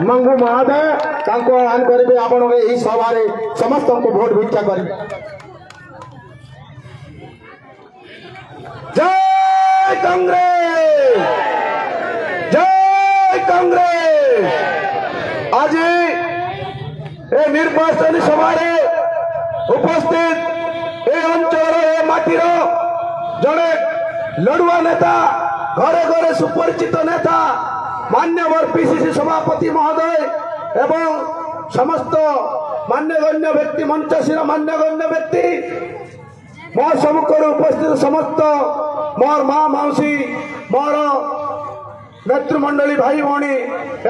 मंगू महोदय आह्वान करेंगे आपण सभा समस्त को भोट भिक्षा कर। जय कांग्रेस, जय कांग्रेस। आज ए निर्वाचन सभा उपस्थित ए अंचल माटीर जड़े लड़ुआ नेता घरे घरे सुपरिचित नेता मान्यवर पीसीसी सभापति महोदय एवं समस्त मान्यगण्य व्यक्ति मंचशीर मान्यगण्य व्यक्ति मोर सम्मुख उपस्थित समस्त मोर माँ मौसी मोर नेतृमंडली भाई भौणी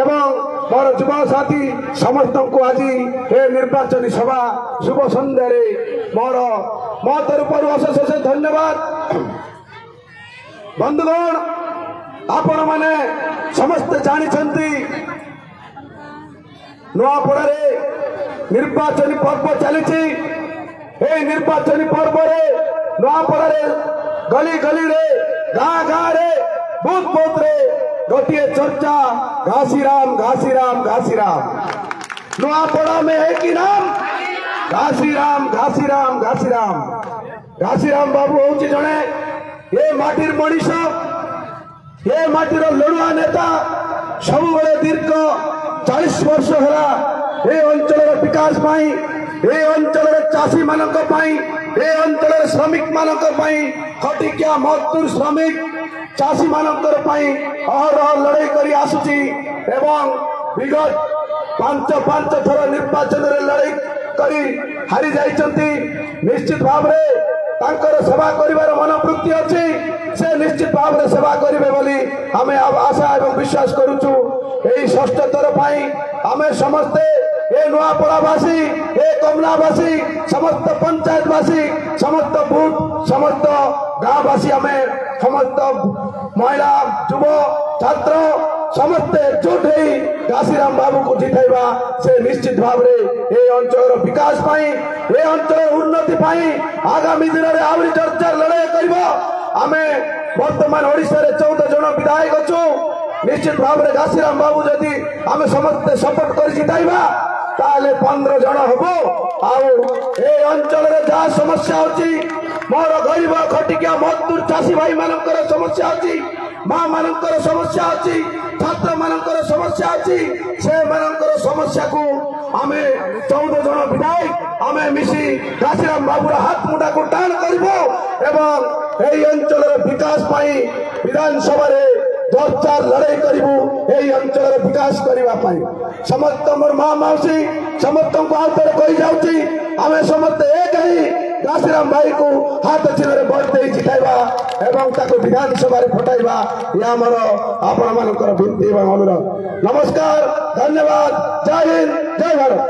एवं मोर युव साथी समस्त को आज ए निर्वाचन सभा शुभ संध्या मोर मो तरफ अशेष अशेष धन्यवाद। बंधुगण आपण माने समस्त जानी नुआपड़ा निर्वाचन पर्व चली निर्वाचन पर्व नुआपड़ा गली गली रे गाँ गाँ रे बूथ बूथ रे गोटे चर्चा घासीराम घासीराम घासीराम। नुआपड़ा में है कि नाम घासीराम घासीराम घासीराम। घासीराम बाबू हूँ जड़े ये माटीर मनीष ये माटीर लड़ुआ नेता सब दीर्घ 40 वर्ष है ये अंचल विकास पाई ए अंचल चाषी मानक ए अंचल श्रमिक मानक खटिकिया मजदूर श्रमिक चाषी मानक अहरह लड़ाई कर आसुची एवं विगत 5 थर निर्वाचन लड़ाई करी हारी जाइछंती। निश्चित भाव तांकर सेवा करिवार मनोवृत्ति अच्छी से निश्चित भाव में सेवा करेंगे बोली आमे आशा एवं विश्वास करुचु। यही षष्ठ थर आमे समस्ते ए नुआपड़ावासी ए कमलावासी समस्त पंचायतवासी समस्त बूथ समस्त गाँववासी आमे समस्त महिला युव छात्र समस्ते एकजुट हो घासीराम बाबू को जिताइबा से निश्चित भाव में ए अंचल विकास पाई ए अंचल उन्नति पाई आगामी दिन में आहरी चर्चार लड़ाई करबो। आमे वर्तमान ओडिशा रे 14 जन विधायक अच्छु निश्चित भाव में घासीराम बाबू जदि आमे समस्ते सपोर्ट कर जिताइबा ताले 15 जन हबो ए अंचल रे जहाँ समस्या होची मोर गरीब खटिकिया मजदूर चाषी भाई मानकर समस्या होची माँ मानकर समस्या अच्छी छात्र मानकर समस्या अच्छी से मानकर समस्या को आमे 14 जन विधायक आमे मिसी घासीराम बाबूर हाथ मुठा को टाण करबो एवं एई अंचल विकास पाई विधानसभा रे 10-4 लड़ाई करिबु एई अंचल विकास करिबा पाई समस्त मोर माँ मौसी समस्त को आउतर कहि जाउची आमे समस्त एक ही घासीराम भाई को हाथ चिन्ह भोट दे जिताइबा एवं ताको विधानसभा फटाइबा या मोर आपण मानकर विनती एवं अनुरोध। नमस्कार, धन्यवाद, जय हिंद, जय भारत।